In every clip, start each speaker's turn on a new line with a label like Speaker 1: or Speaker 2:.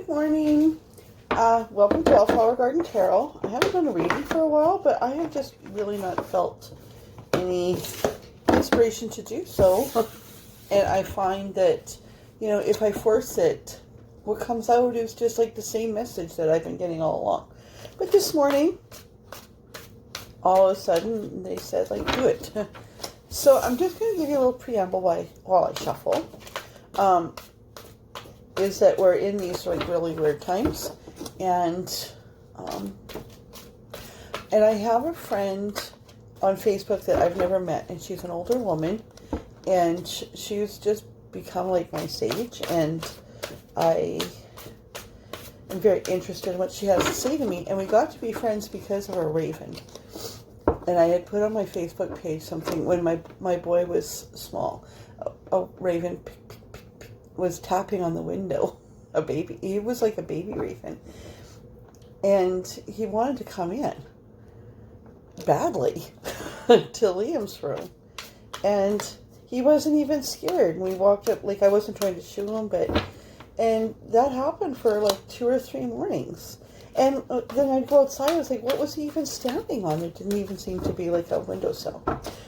Speaker 1: Good morning. Welcome to Wildflower Garden Tarot. I haven't done a reading for a while, but I have just really not felt any inspiration to do so. And I find that, if I force it, what comes out is just like the same message that I've been getting all along. But this morning, all of a sudden, they said, do it. So I'm just going to give you a little preamble while I shuffle. Is that we're in these really weird times, and I have a friend on Facebook that I've never met, and she's an older woman, and she's just become like my sage, and I am very interested in what she has to say to me, and we got to be friends because of a raven. And I had put on my Facebook page something when my boy was small, a raven was tapping on the window, a baby. He was like a baby raven. And he wanted to come in badly to Liam's room. And he wasn't even scared. And we walked up, I wasn't trying to shoo him, and that happened for 2 or 3 mornings. And then I'd go outside, I was like, what was he even standing on? There didn't even seem to be a windowsill.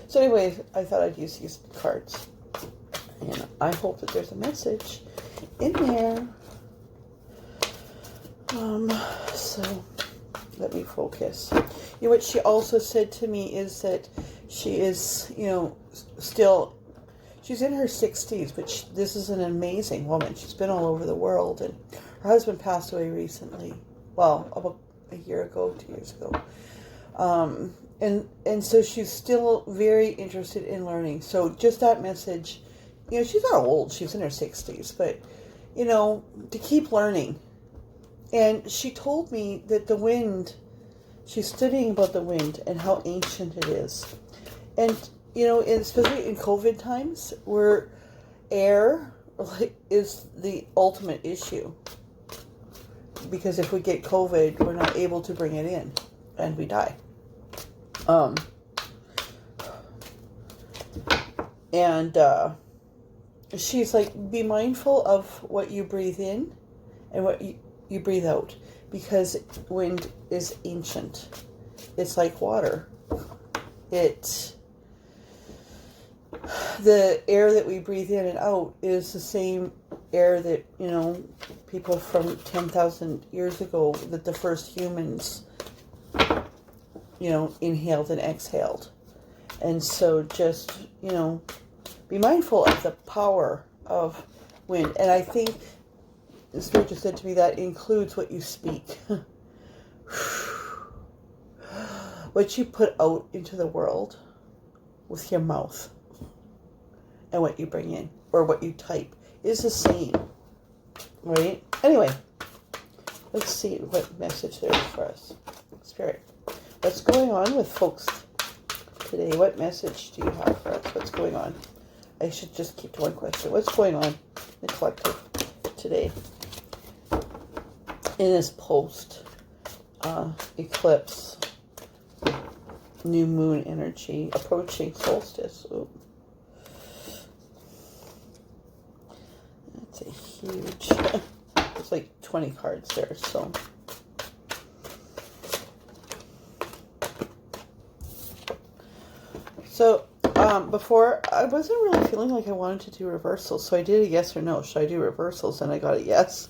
Speaker 1: So anyway, I thought I'd use these cards. And I hope that there's a message in there. So let me focus. What she also said to me is that she is, still, she's in her 60s, but this is an amazing woman. She's been all over the world, and her husband passed away recently. Well, about a year ago, 2 years ago. And so she's still very interested in learning. So just that message. She's not old, she's in her 60s, but, to keep learning. And she told me that the wind, she's studying about the wind and how ancient it is. And, especially in COVID times, where air is the ultimate issue. Because if we get COVID, we're not able to bring it in, and we die. She's be mindful of what you breathe in and what you breathe out, because wind is ancient. It's like water. The air that we breathe in and out is the same air that, people from 10,000 years ago, that the first humans, inhaled and exhaled. And so just, be mindful of the power of wind. And I think the Spirit just said to me that includes what you speak. What you put out into the world with your mouth and what you bring in, or what you type, is the same. Right? Anyway, let's see what message there is for us. Spirit, what's going on with folks today? What message do you have for us? What's going on? I should just keep to one question. What's going on in the collective today? In this post eclipse, new moon energy, approaching solstice. Ooh. That's a huge, it's 20 cards there, so. So, before, I wasn't really feeling like I wanted to do reversals, so I did a yes or no. Should I do reversals? And I got a yes.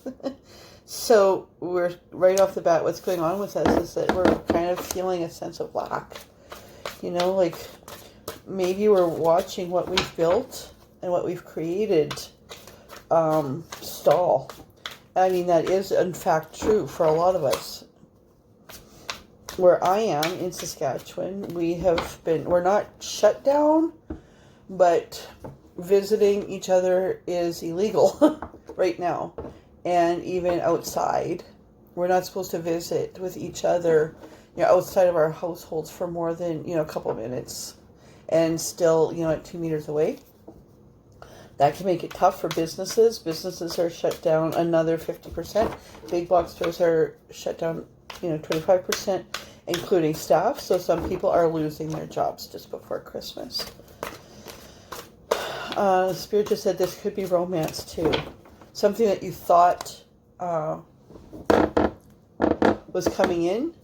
Speaker 1: So, we're right off the bat, what's going on with us is that we're kind of feeling a sense of lack. Maybe we're watching what we've built and what we've created stall. I mean, that is in fact true for a lot of us. Where I am in Saskatchewan, we're not shut down, but visiting each other is illegal right now. And even outside, we're not supposed to visit with each other, outside of our households for more than, a couple of minutes, and still, at 2 meters away. That can make it tough for businesses. Businesses are shut down another 50%. Big box stores are shut down 25%, including staff. So some people are losing their jobs just before Christmas. The Spirit just said this could be romance too. Something that you thought was coming in,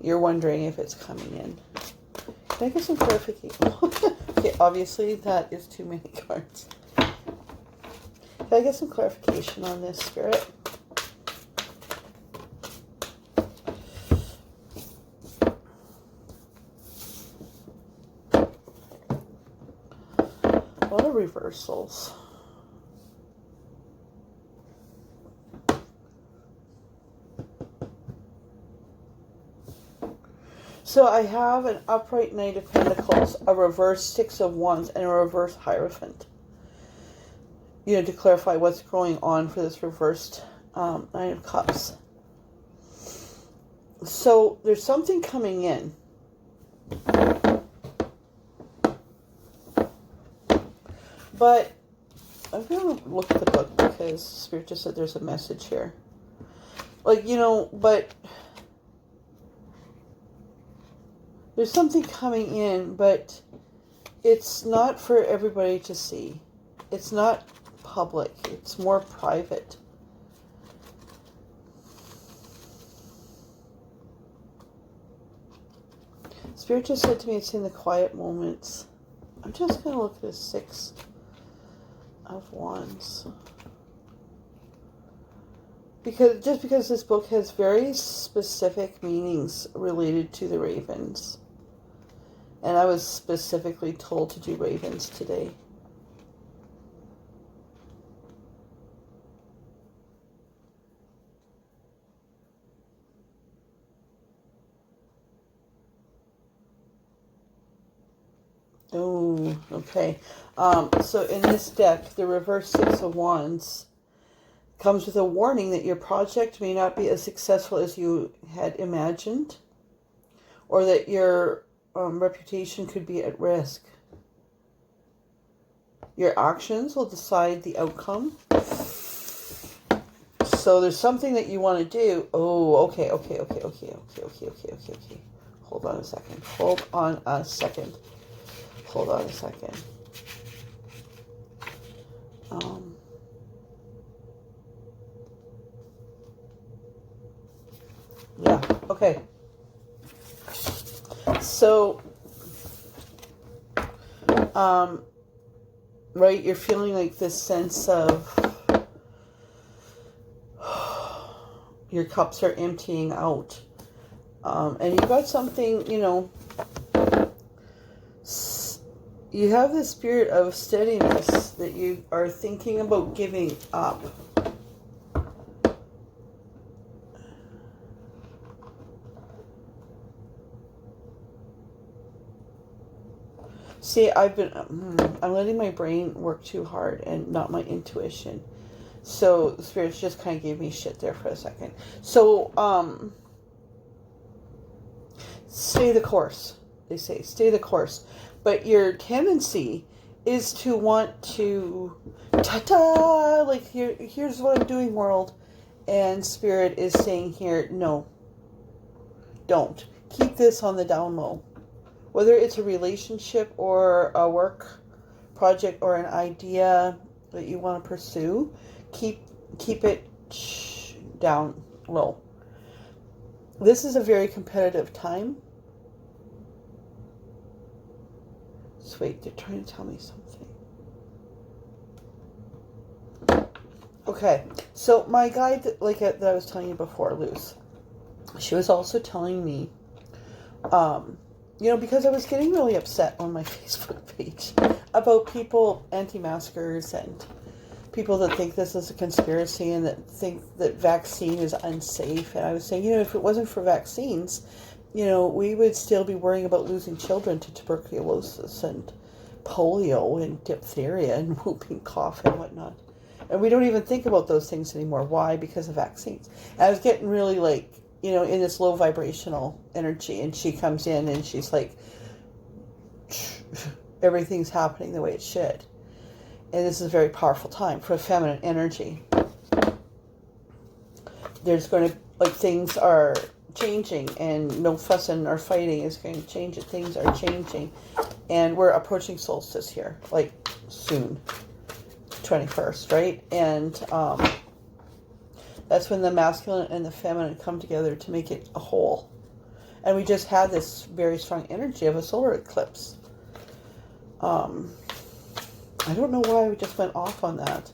Speaker 1: you're wondering if it's coming in. Can I get some clarification? Okay, obviously that is too many cards. Can I get some clarification on this, Spirit? A lot of reversals. So I have an upright Knight of Pentacles, a reverse Six of Wands, and a reverse Hierophant. You know, to clarify what's going on for this reversed Nine of Cups. So there's something coming in. But I'm going to look at the book because Spirit just said there's a message here. Like, you know, but there's something coming in, but it's not for everybody to see. It's not public. It's more private. Spirit just said to me it's in the quiet moments. I'm just going to look at the Six of Wands. Just because this book has very specific meanings related to the ravens. And I was specifically told to do ravens today. Oh, okay. So in this deck, the reverse Six of Wands comes with a warning that your project may not be as successful as you had imagined, or that your reputation could be at risk. Your actions will decide the outcome. So there's something that you want to do. Oh, okay. Hold on a second. Yeah, okay. So, right, you're feeling like this sense of your cups are emptying out. And you've got something, you know, you have the spirit of steadiness that you are thinking about giving up. See, I'm letting my brain work too hard and not my intuition. So the spirits just kind of gave me shit there for a second. So, stay the course. They say, stay the course. But your tendency is to want to, ta-ta, like, here's what I'm doing, world. And Spirit is saying here, no, don't. Keep this on the down low. Whether it's a relationship or a work project or an idea that you want to pursue, keep it down low. This is a very competitive time. So wait, they're trying to tell me something. Okay, so my guide, that I was telling you before, Luz, she was also telling me, you know, because I was getting really upset on my Facebook page about people, anti-maskers, and people that think this is a conspiracy and that think that vaccine is unsafe. And I was saying, you know, if it wasn't for vaccines, you know, we would still be worrying about losing children to tuberculosis and polio and diphtheria and whooping cough and whatnot. And we don't even think about those things anymore. Why? Because of vaccines. And I was getting really, like, you know, in this low vibrational energy, and she comes in and she's like, everything's happening the way it should. And this is a very powerful time for feminine energy. There's going to, like, things are changing, and no fussing or fighting is going to change it. Things are changing, and we're approaching solstice here, like, soon, 21st, right? And That's when the masculine and the feminine come together to make it a whole. And we just had this very strong energy of a solar eclipse. I don't know why we just went off on that.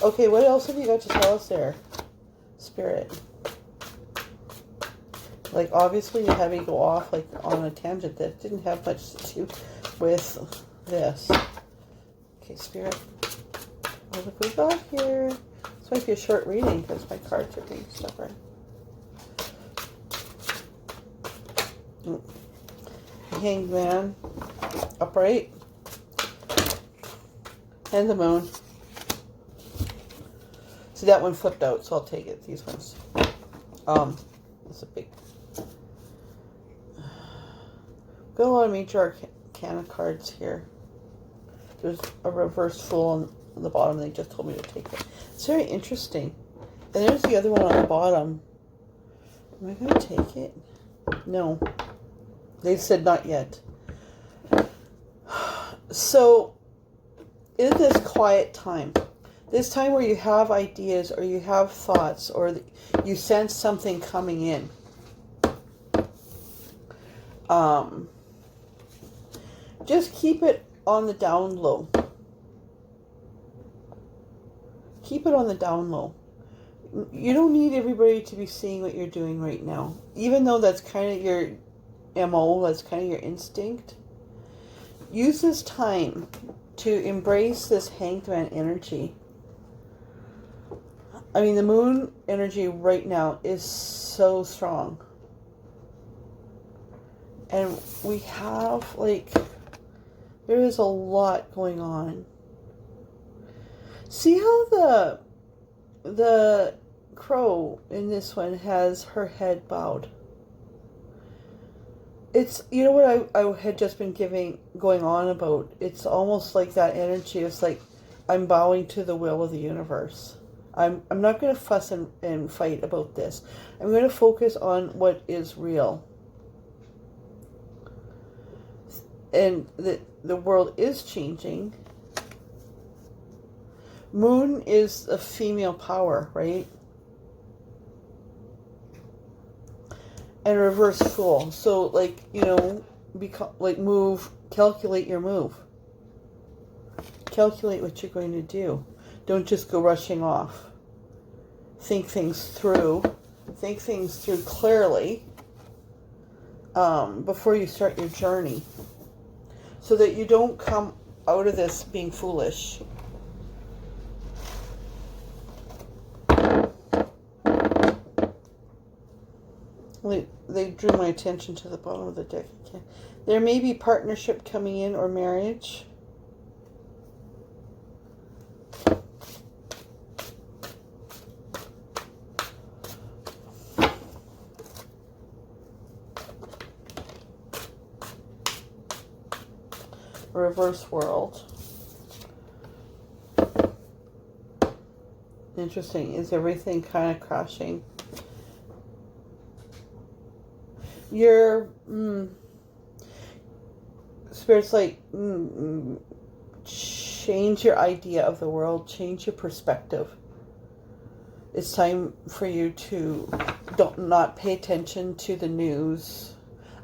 Speaker 1: Okay, what else have you got to tell us there, Spirit? Like, obviously you had me go off like on a tangent that didn't have much to do with this. Okay, Spirit. What have we got here? This might be a short reading because my cards are being stubborn. Hanged Man, upright, and the Moon. See, that one flipped out, so I'll take it. These ones. It's a big. Got a lot of major arcana cards here. There's a reverse Fool on the bottom. They just told me to take it. It's very interesting. And there's the other one on the bottom. Am I going to take it? No. They said not yet. So, in this quiet time, this time where you have ideas or you have thoughts or you sense something coming in, just keep it on the down low. Keep it on the down low. You don't need everybody to be seeing what you're doing right now. Even though that's kind of your MO, that's kind of your instinct. Use this time to embrace this Hanged Man energy. I mean, the Moon energy right now is so strong. And we have, like, there is a lot going on. See how the crow in this one has her head bowed? It's, you know what I had just been going on about? It's almost like that energy. It's like, I'm bowing to the will of the universe. I'm not going to fuss and fight about this. I'm going to focus on what is real. And the world is changing. Moon is a female power, right? And reverse Fool. So, like, you know, calculate your move. Calculate what you're going to do. Don't just go rushing off. Think things through. Think things through clearly before you start your journey. So that you don't come out of this being foolish. They drew my attention to the bottom of the deck again. There may be partnership coming in or marriage. Reverse World. Interesting. Is everything kind of crashing? Your Spirit's like, change your idea of the world, change your perspective. It's time for you to not pay attention to the news.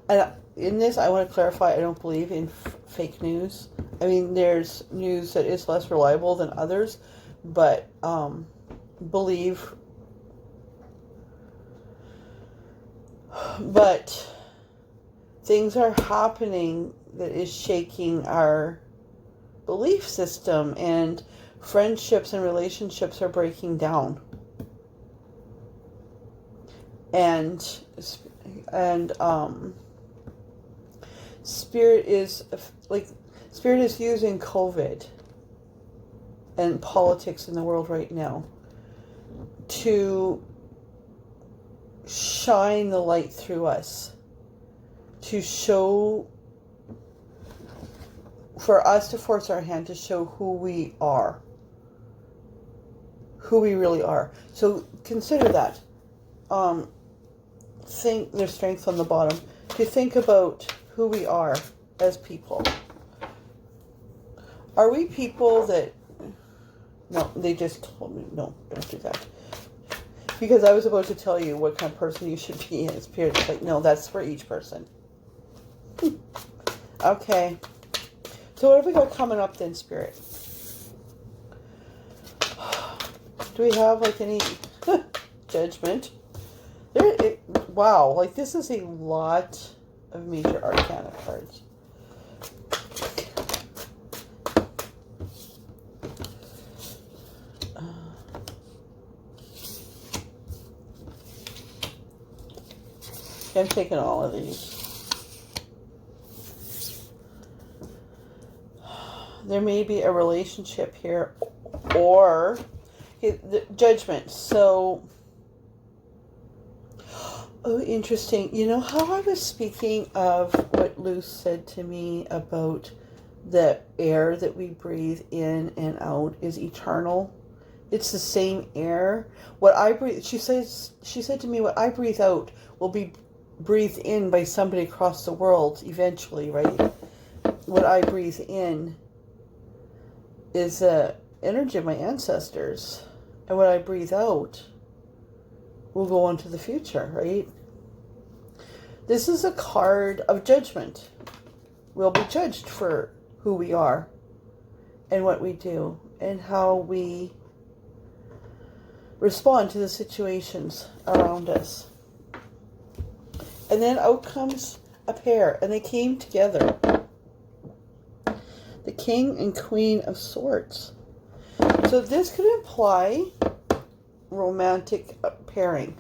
Speaker 1: And in this, I want to clarify, I don't believe in fake news. I mean, there's news that is less reliable than others, but believe. But things are happening that is shaking our belief system, and friendships and relationships are breaking down. And Spirit is using COVID and politics in the world right now to shine the light through us, to show, for us to force our hand to show who we are, who we really are. So consider that. Think, there's strength on the bottom, to think about who we are as people. Are we people that, no, they just told me, no, don't do that. Because I was about to tell you what kind of person you should be in Spirit. It's like, no, that's for each person. Okay. So what have we got coming up then, Spirit? Do we have like any judgment? Wow, like this is a lot of major arcana cards. I'm taking all of these. There may be a relationship here, or the judgment. So, oh, interesting. You know how I was speaking of what Luce said to me about the air that we breathe in and out is eternal? It's the same air. What I breathe, she said to me, what I breathe out will be breathed in by somebody across the world eventually, right? What I breathe in is the energy of my ancestors, and what I breathe out will go on to the future, right? This is a card of judgment. We'll be judged for who we are and what we do and how we respond to the situations around us. And then out comes a pair, and they came together. The King and Queen of Swords. So this could imply romantic pairing.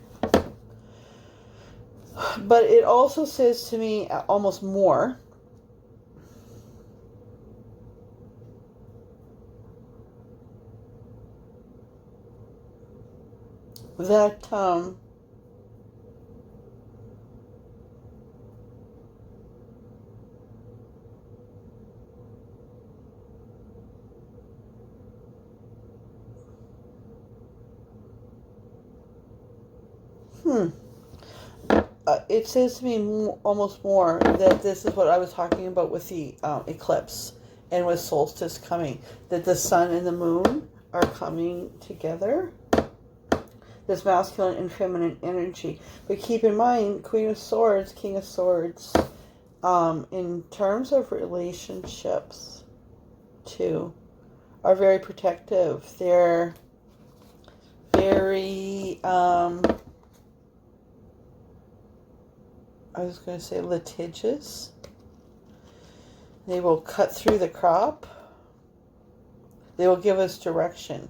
Speaker 1: But it also says to me almost more that it says to me almost more that this is what I was talking about with the eclipse and with solstice coming, that the sun and the moon are coming together. This masculine and feminine energy. But keep in mind, Queen of Swords, King of Swords, in terms of relationships, too, are very protective. They're very, I was going to say litigious. They will cut through the crop. They will give us direction.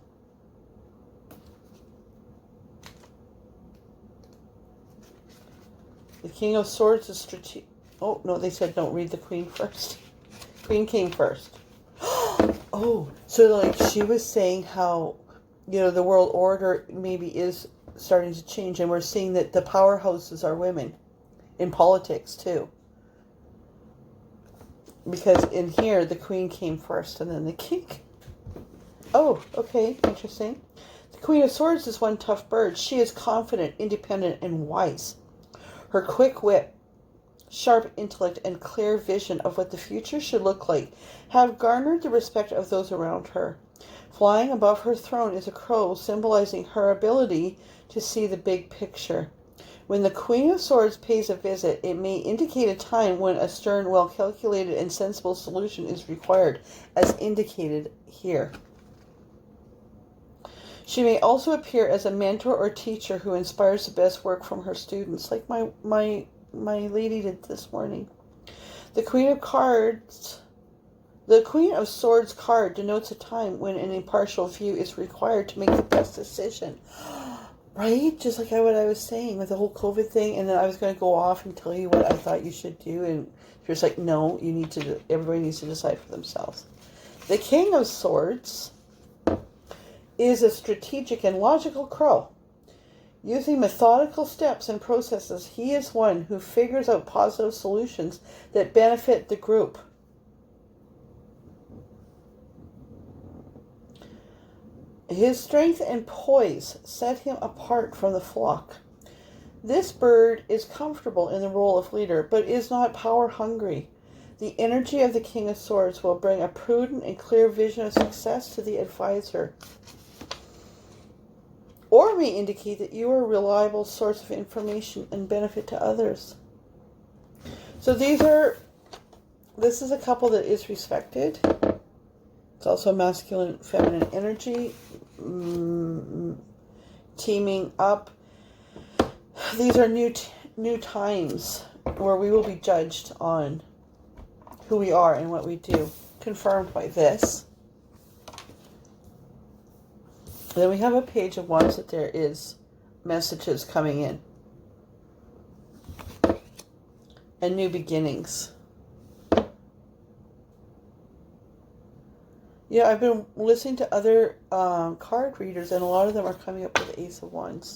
Speaker 1: The King of Swords is strategic. Oh, no, they said don't read the Queen first. Queen came first. Oh, so like she was saying how, you know, the world order maybe is starting to change, and we're seeing that the powerhouses are women in politics too. Because in here, the Queen came first and then the King. Oh, okay, interesting. The Queen of Swords is one tough bird. She is confident, independent, and wise. Her quick wit, sharp intellect, and clear vision of what the future should look like have garnered the respect of those around her. Flying above her throne is a crow, symbolizing her ability to see the big picture. When the Queen of Swords pays a visit, it may indicate a time when a stern, well-calculated, and sensible solution is required, as indicated here. She may also appear as a mentor or teacher who inspires the best work from her students, like my lady did this morning. The Queen of Swords card denotes a time when an impartial view is required to make the best decision. Right? Just like what I was saying with the whole COVID thing, and then I was going to go off and tell you what I thought you should do, and you're just like, no, everybody needs to decide for themselves. The King of Swords is a strategic and logical crow. Using methodical steps and processes, he is one who figures out positive solutions that benefit the group. His strength and poise set him apart from the flock. This bird is comfortable in the role of leader, but is not power hungry. The energy of the King of Swords will bring a prudent and clear vision of success to the advisor. or may indicate that you are a reliable source of information and benefit to others. So this is a couple that is respected. It's also masculine, feminine energy, teaming up. These are new times where we will be judged on who we are and what we do, confirmed by this. Then we have a Page of Wands that there is messages coming in and new beginnings. Yeah, I've been listening to other card readers, and a lot of them are coming up with the Ace of Wands.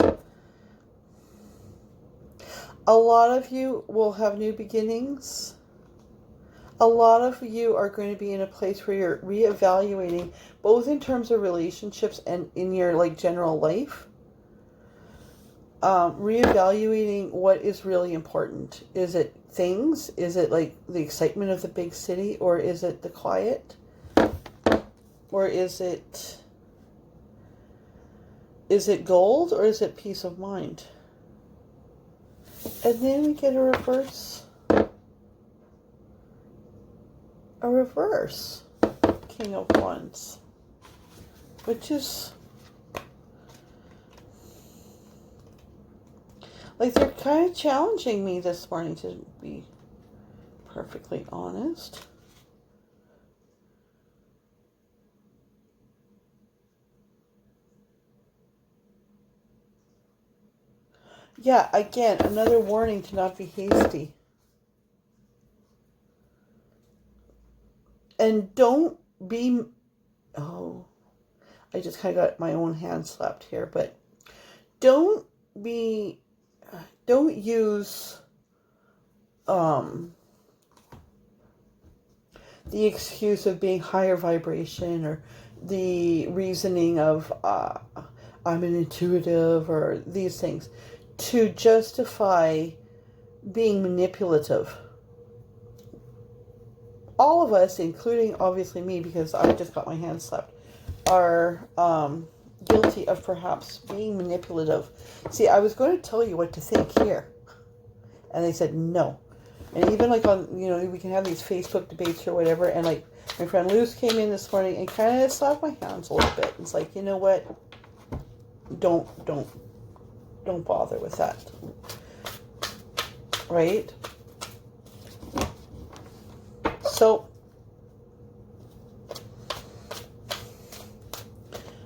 Speaker 1: A lot of you will have new beginnings. A lot of you are going to be in a place where you're reevaluating, both in terms of relationships and in your like general life. Reevaluating what is really important. Is it things? Is it like the excitement of the big city, or is it the quiet? Or is it gold, or is it peace of mind? And then we get a reverse King of Wands, which is like they're kind of challenging me this morning, to be perfectly honest. Yeah, again, another warning to not be hasty. And don't be... Oh, I just kind of got my own hand slapped here. But don't use the excuse of being higher vibration, or the reasoning of I'm an intuitive, or these things, to justify being manipulative. All of us, including obviously me, because I just got my hand slapped, are guilty of perhaps being manipulative. See, I was going to tell you what to think here, and they said no. And even like on, we can have these Facebook debates or whatever, and like my friend Luz came in this morning and kind of slapped my hands a little bit. It's like, you know what? Don't bother with that. Right? So,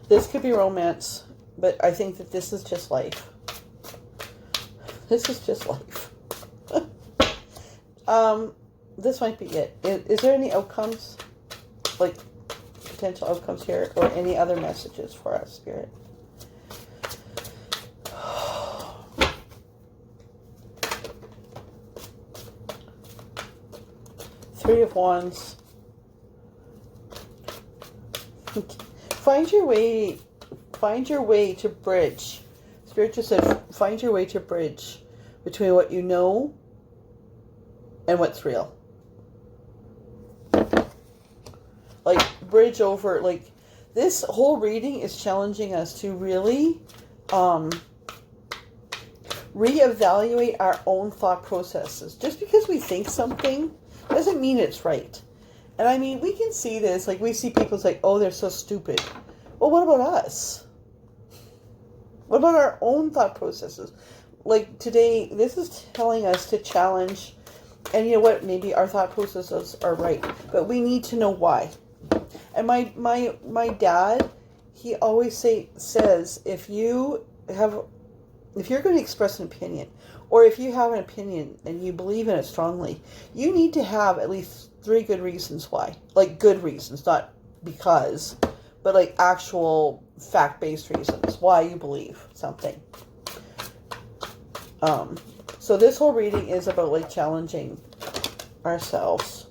Speaker 1: this could be romance, but I think that this is just life. This is just life. This might be it. Is there any outcomes, like potential outcomes here, or any other messages for us, Spirit? Three of Wands. Find your way to bridge. Spirit just said, find your way to bridge between what you know and what's real. Like, bridge over, like, this whole reading is challenging us to really reevaluate our own thought processes. Just because we think something doesn't mean it's right. And I mean, we can see this, like we see people's like, oh, they're so stupid. Well, what about us? What about our own thought processes? Like today, this is telling us to challenge, and you know what, maybe our thought processes are right, but we need to know why. And my dad, he always says, if you're going to express an opinion, or if you have an opinion and you believe in it strongly, you need to have at least 3 good reasons why. Like good reasons, not because, but like actual fact-based reasons why you believe something. So this whole reading is about like challenging ourselves.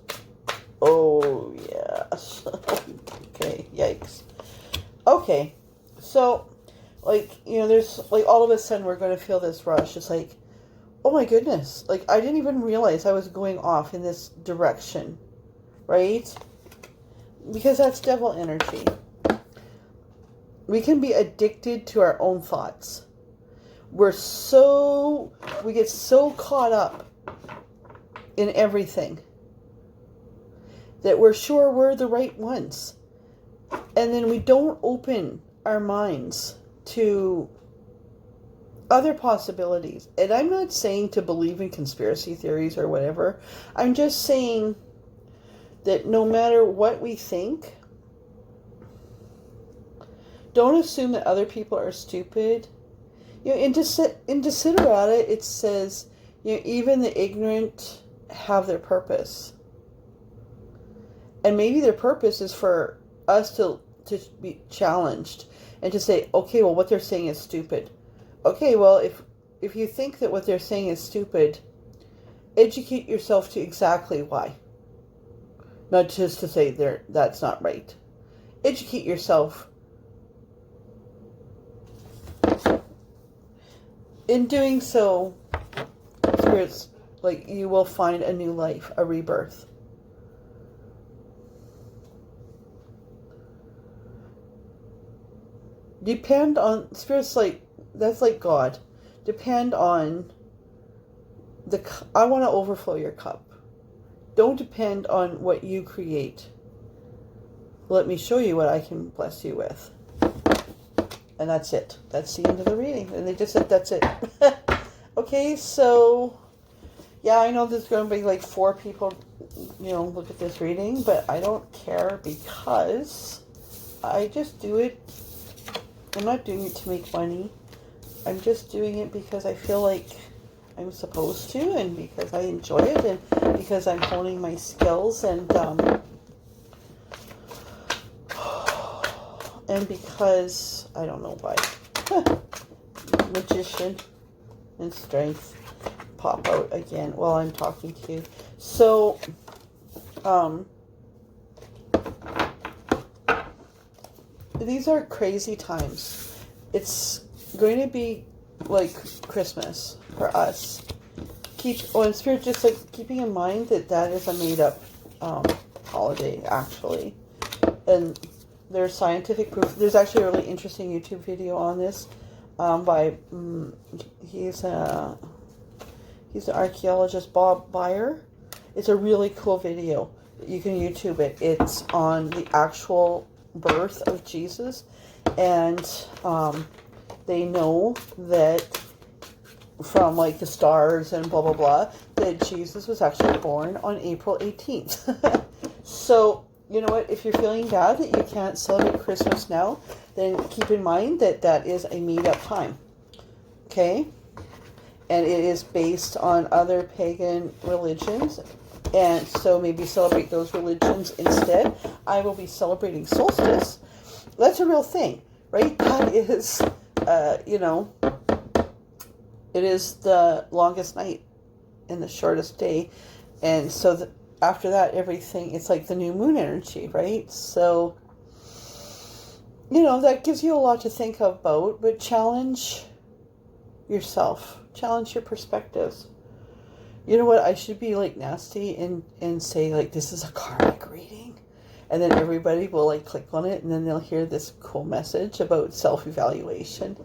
Speaker 1: Oh, yes. Okay, yikes. Okay, so like, there's like all of a sudden we're going to feel this rush. It's like, oh my goodness, like I didn't even realize I was going off in this direction, right? Because that's devil energy. we can be addicted to our own thoughts. We get so caught up in everything that we're sure we're the right ones. And then we don't open our minds to other possibilities. And I'm not saying to believe in conspiracy theories or whatever. I'm just saying that no matter what we think, don't assume that other people are stupid. You know, in Desiderata, it says, you know, even the ignorant have their purpose. And maybe their purpose is for us to be challenged and to say, okay, well, what they're saying is stupid. Okay, well, if you think that what they're saying is stupid, educate yourself to exactly why. Not just to say that's not right. Educate yourself. In doing so, spirits, like, you will find a new life, a rebirth. Depend on spirits, like, that's like God. Depend on I want to overflow your cup. Don't depend on what you create. Let me show you what I can bless you with. And that's it. That's the end of the reading. And they just said, that's it. Okay, so, yeah, I know there's going to be like 4 people, you know, look at this reading, but I don't care because I just do it. I'm not doing it to make money. I'm just doing it because I feel like I'm supposed to, and because I enjoy it, and because I'm honing my skills, and because, I don't know why, magician and strength pop out again while I'm talking to you. So, these are crazy times. It's going to be like Christmas for us. And Spirit, just like keeping in mind that is a made-up holiday, actually. And there's scientific proof. There's actually a really interesting YouTube video on this by he's an archaeologist, Bob Byer. It's a really cool video. You can YouTube it. It's on the actual birth of Jesus, and they know that from like the stars and blah blah blah that Jesus was actually born on April 18th. So, you know what, if you're feeling bad that you can't celebrate Christmas now, then keep in mind that is a made-up time. Okay? And it is based on other pagan religions. And so maybe celebrate those religions instead. I will be celebrating Solstice. That's a real thing, right? That is, you know, it is the longest night and the shortest day. And so after that, everything, it's like the new moon energy, right? So, you know, that gives you a lot to think about, but challenge yourself. Challenge your perspectives. You know what? I should be like nasty and say like, this is a karmic reading. And then everybody will like click on it and then they'll hear this cool message about self-evaluation.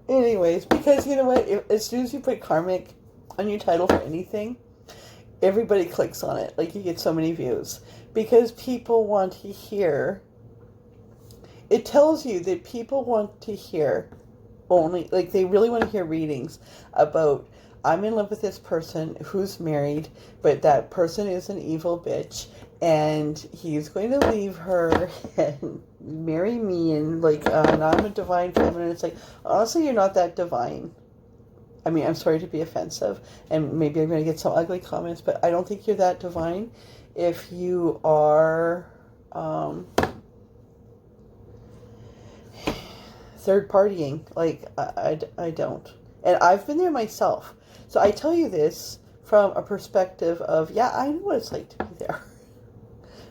Speaker 1: Anyways, because you know what? As soon as you put karmic on your title for anything, everybody clicks on it. Like, you get so many views. Because people want to hear. It tells you that people want to hear only, like, they really want to hear readings about, I'm in love with this person who's married, but that person is an evil bitch, and he's going to leave her and marry me, and like, and I'm a divine feminine. It's like, honestly, you're not that divine. I mean, I'm sorry to be offensive, and maybe I'm going to get some ugly comments, but I don't think you're that divine if you are third partying. Like, I don't. And I've been there myself. So I tell you this from a perspective of, yeah, I know what it's like to be there.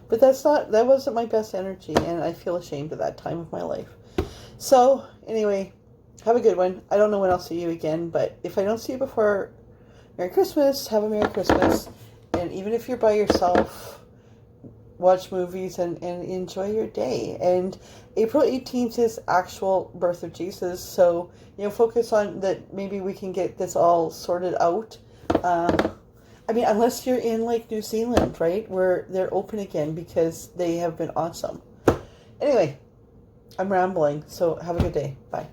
Speaker 1: But that wasn't my best energy, and I feel ashamed of that time of my life. So, anyway, have a good one. I don't know when I'll see you again, but if I don't see you before Merry Christmas, have a Merry Christmas. And even if you're by yourself, watch movies, and enjoy your day. And April 18th is actual birth of Jesus, so, focus on that. Maybe we can get this all sorted out. I mean, unless you're in, like, New Zealand, right, where they're open again, because they have been awesome. Anyway, I'm rambling, so have a good day. Bye.